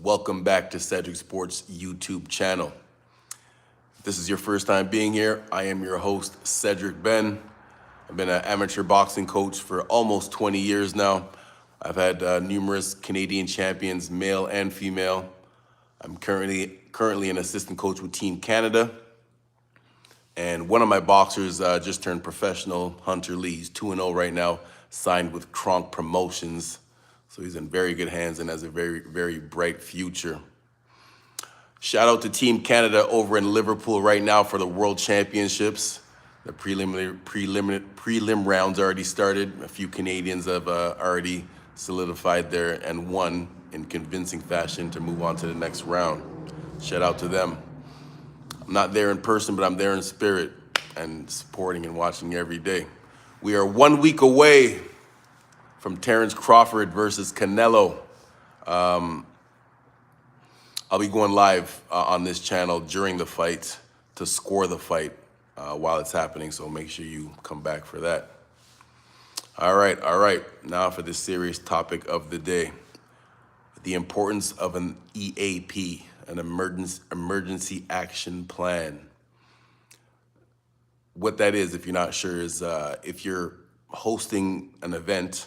Welcome back to Cedric Sports YouTube channel. If this is your first time being here, I am your host, Cedric Ben. I've been an amateur boxing coach for almost 20 years now. I've had numerous Canadian champions, male and female. I'm currently an assistant coach with Team Canada. And one of my boxers just turned professional, Hunter Lee. He's 2-0 right now, signed with Kronk Promotions. So he's in very good hands and has a very, very bright future. Shout out to Team Canada over in Liverpool right now for the World Championships. The prelim rounds already started. A few Canadians have already solidified there and won in convincing fashion to move on to the next round. Shout out to them. I'm not there in person, but I'm there in spirit and supporting and watching every day. We are 1 week away from Terrence Crawford versus Canelo. I'll be going live on this channel during the fight to score the fight while it's happening, so make sure you come back for that. All right. Now for the serious topic of the day. The importance of an EAP, an emergency action plan. What that is, if you're not sure, is if you're hosting an event.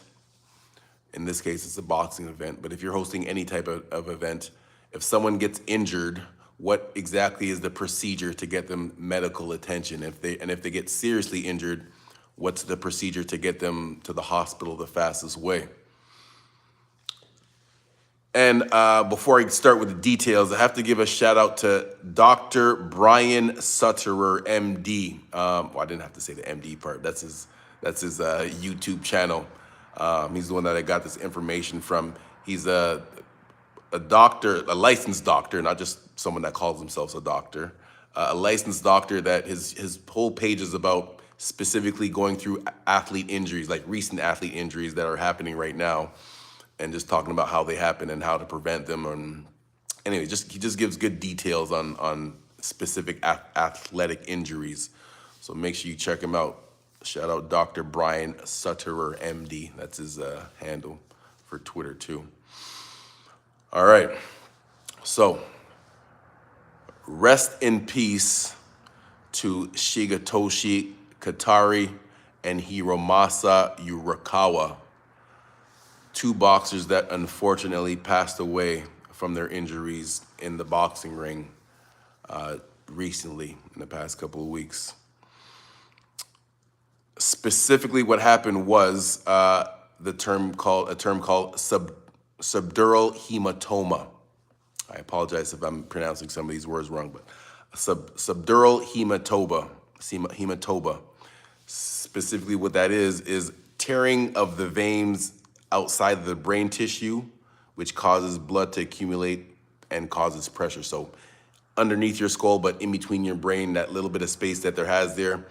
In this case, it's a boxing event, but if you're hosting any type of event, if someone gets injured, what exactly is the procedure to get them medical attention? If they get seriously injured, what's the procedure to get them to the hospital the fastest way? And before I start with the details, I have to give a shout out to Dr. Brian Sutterer, MD. Well, I didn't have to say the MD part. That's his YouTube channel. He's the one that I got this information from. He's a doctor, a licensed doctor, not just someone that calls themselves a doctor. A licensed doctor that his whole page is about specifically going through athlete injuries, like recent athlete injuries that are happening right now, and just talking about how they happen and how to prevent them. And anyway, he just gives good details on specific athletic injuries. So make sure you check him out. Shout out Dr. Brian Sutterer, MD. That's his handle for Twitter too. All right. So rest in peace to Shigetoshi, Kotari, and Hiromasa Urakawa. Two boxers that unfortunately passed away from their injuries in the boxing ring recently, in the past couple of weeks. Specifically, what happened was a term called subdural hematoma. I apologize if I'm pronouncing some of these words wrong, but subdural hematoma. Specifically, what that is tearing of the veins outside of the brain tissue, which causes blood to accumulate and causes pressure. So underneath your skull, but in between your brain, that little bit of space that there has there,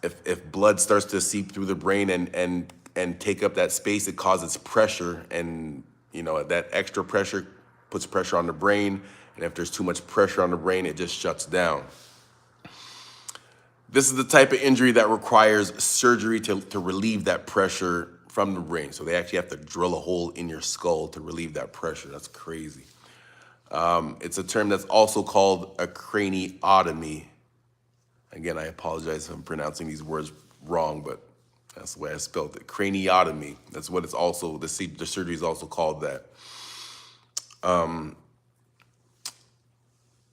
if blood starts to seep through the brain and take up that space, it causes pressure, and that extra pressure puts pressure on the brain, and if there's too much pressure on the brain, it just shuts down. This is the type of injury that requires surgery to relieve that pressure from the brain. So they actually have to drill a hole in your skull to relieve that pressure. That's crazy. It's a term that's also called a craniotomy. Again, I apologize if I'm pronouncing these words wrong, but that's the way I spelled it. Craniotomy. That's what it's also, the surgery is also called that.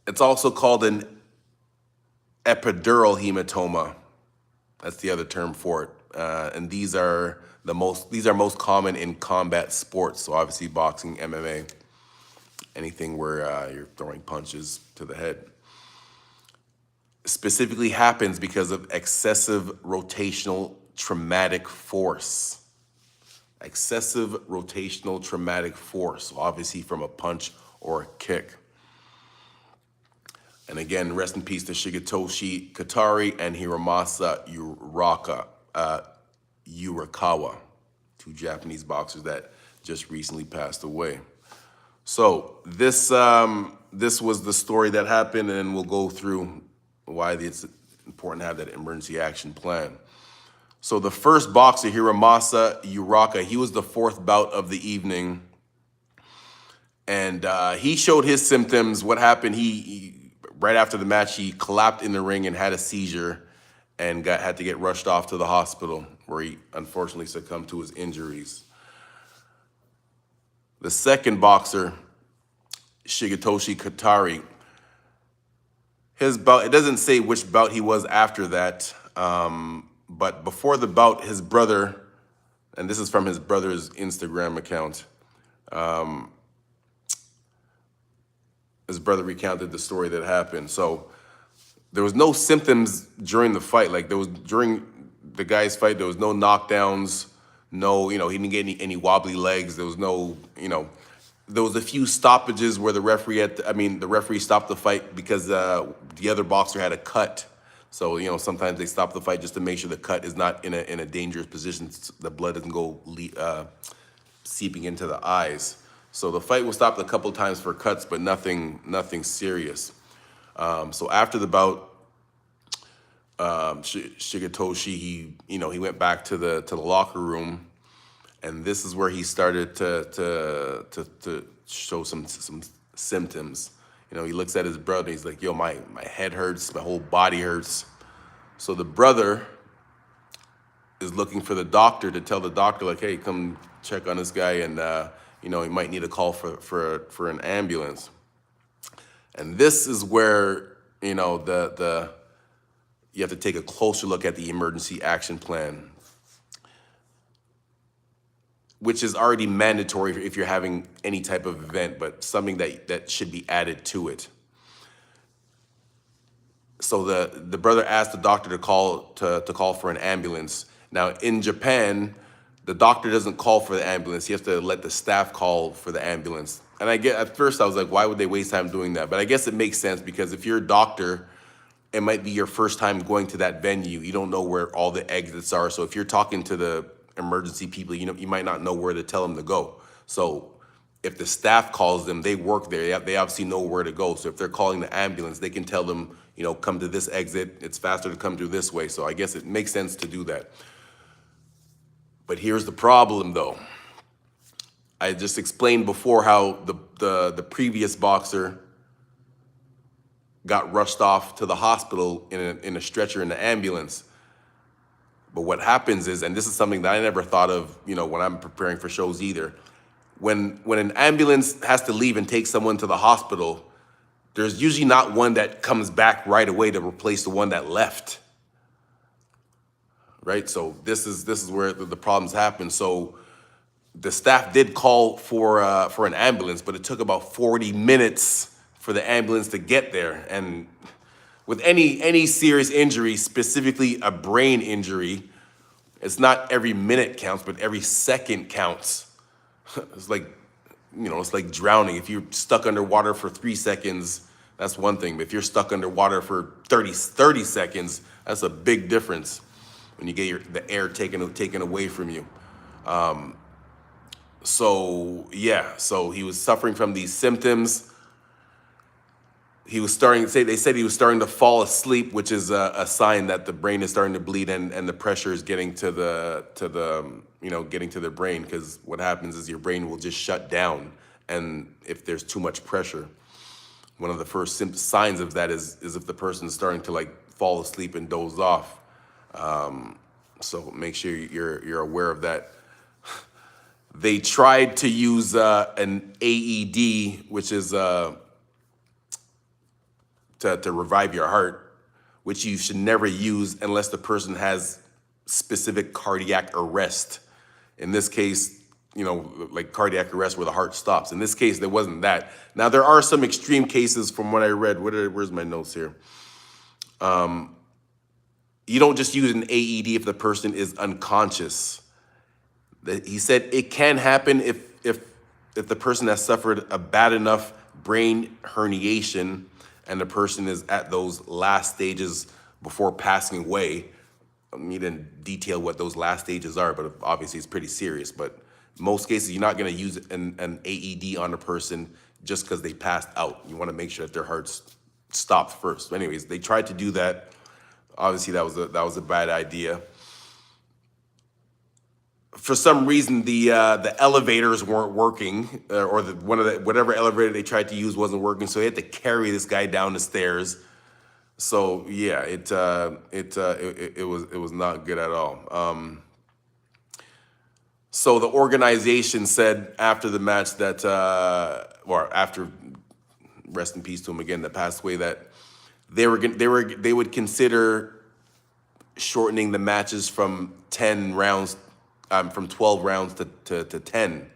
It's also called an epidural hematoma. That's the other term for it. And these are most common in combat sports. So obviously boxing, MMA, anything where you're throwing punches to the head. Specifically happens because of excessive rotational traumatic force. Excessive rotational traumatic force, obviously from a punch or a kick. And again, rest in peace to Shigetoshi, Kotari, and Hiromasa Urakawa, two Japanese boxers that just recently passed away. So this was the story that happened, and we'll go through why it's important to have that emergency action plan. So the first boxer, Hiromasa Urakawa, he was the fourth bout of the evening. And he showed his symptoms. What happened? He right after the match, he collapsed in the ring and had a seizure, and had to get rushed off to the hospital, where he unfortunately succumbed to his injuries. The second boxer, Shigetoshi Kotari, his bout, it doesn't say which bout he was after that, but before the bout, his brother, and this is from his brother's Instagram account, his brother recounted the story that happened. So there was no symptoms during the fight. Like during the guy's fight, there was no knockdowns, no, he didn't get any wobbly legs. There was no, there was a few stoppages where the referee stopped the fight because the other boxer had a cut. So, sometimes they stop the fight just to make sure the cut is not in a dangerous position. The blood doesn't go seeping into the eyes. So the fight was stopped a couple times for cuts, but nothing serious. So after the bout, Shigetoshi, he went back to the locker room, and this is where he started to show some symptoms. He looks at his brother. He's like, "Yo, my head hurts, my whole body hurts." So the brother is looking for the doctor to tell the doctor, like, "Hey, come check on this guy, and he might need a call for an ambulance." And this is where you have to take a closer look at the emergency action plan, which is already mandatory if you're having any type of event, but something that should be added to it. So the brother asked the doctor to call for an ambulance. Now in Japan, the doctor doesn't call for the ambulance. He has to let the staff call for the ambulance. And at first I was like, why would they waste time doing that? But I guess it makes sense, because if you're a doctor, it might be your first time going to that venue. You don't know where all the exits are. So if you're talking to the emergency people, you might not know where to tell them to go. So if the staff calls them, they work there. They obviously know where to go. So if they're calling the ambulance, they can tell them, come to this exit. It's faster to come through this way. So I guess it makes sense to do that. But here's the problem, though. I just explained before how the previous boxer got rushed off to the hospital in a stretcher in the ambulance. But what happens is, and this is something that I never thought of, when I'm preparing for shows either, when an ambulance has to leave and take someone to the hospital, there's usually not one that comes back right away to replace the one that left. Right? So this is where the problems happen. So the staff did call for an ambulance, but it took about 40 minutes for the ambulance to get there. And with any serious injury, specifically a brain injury, it's not every minute counts, but every second counts. It's like, it's like drowning. If you're stuck underwater for 3 seconds, that's one thing. But if you're stuck underwater for 30 seconds, that's a big difference when you get the air taken away from you. So he was suffering from these symptoms. They said he was starting to fall asleep, which is a sign that the brain is starting to bleed and the pressure is getting to the brain, because what happens is your brain will just shut down. And if there's too much pressure, one of the first signs of that is if the person is starting to fall asleep and doze off. So make sure you're aware of that. They tried to use an AED, which is to revive your heart, which you should never use unless the person has specific cardiac arrest. In this case, like cardiac arrest where the heart stops. In this case, there wasn't that. Now, there are some extreme cases from what I read. Where's my notes here? You don't just use an AED if the person is unconscious. He said it can happen if the person has suffered a bad enough brain herniation and the person is at those last stages before passing away. He didn't detail what those last stages are, but obviously it's pretty serious. But in most cases, you're not going to use an AED on a person just because they passed out. You want to make sure that their heart's stopped first. But anyways, they tried to do that. Obviously, that was a bad idea. for some reason the elevators weren't working, or whatever elevator they tried to use wasn't working, so they had to carry this guy down the stairs. So yeah, it was not good at all. So the organization said after the match that, or after, rest in peace to him again, that passed away, that they would consider shortening the matches from 10 rounds, from 12 rounds to 10.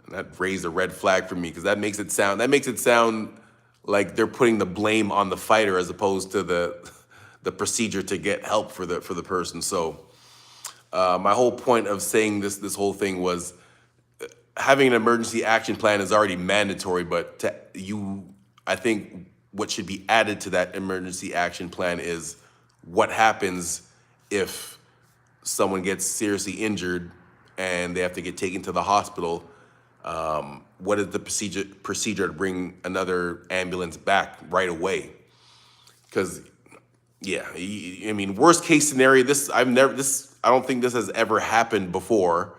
And that raised a red flag for me, because that makes it sound like they're putting the blame on the fighter as opposed to the procedure to get help for the person. So my whole point of saying this whole thing was, having an emergency action plan is already mandatory, but I think what should be added to that emergency action plan is what happens if someone gets seriously injured and they have to get taken to the hospital. What is the procedure to bring another ambulance back right away? Because yeah, I mean, worst case scenario, I don't think this has ever happened before,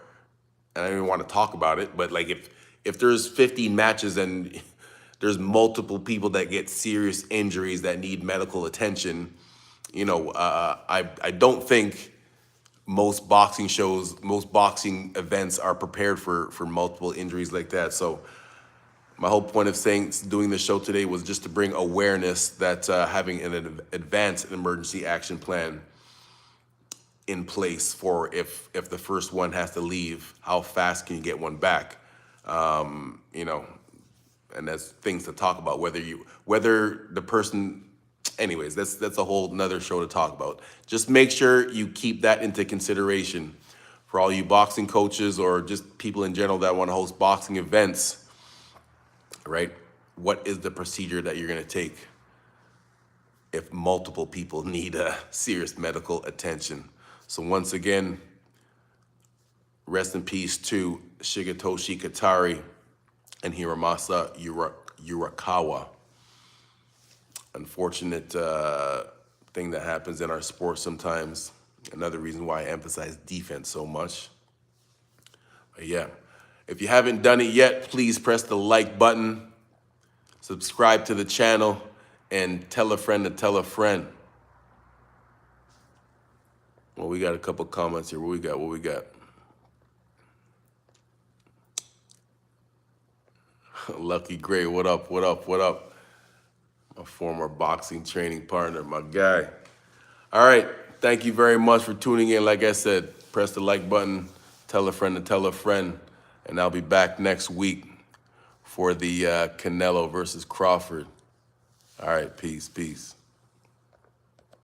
and I don't even want to talk about it. But like, if there's 15 matches and there's multiple people that get serious injuries that need medical attention, I don't think most boxing events are prepared for multiple injuries like that. So my whole point of doing this show today was just to bring awareness that having an advanced emergency action plan in place for if the first one has to leave, how fast can you get one back? And that's things to talk about, whether the person, anyways, that's a whole nother show to talk about. Just make sure you keep that into consideration for all you boxing coaches or just people in general that want to host boxing events, right? What is the procedure that you're going to take if multiple people need serious medical attention? So once again, rest in peace to Shigetoshi, Kotari, and Hiromasa Urakawa. Unfortunate thing that happens in our sport sometimes. Another reason why I emphasize defense so much. But yeah, if you haven't done it yet, please press the like button, subscribe to the channel, and tell a friend to tell a friend. Well, we got a couple comments here. What we got? Lucky Gray, what up? My former boxing training partner, my guy. All right, thank you very much for tuning in. Like I said, press the like button, tell a friend to tell a friend, and I'll be back next week for the Canelo versus Crawford. All right, peace.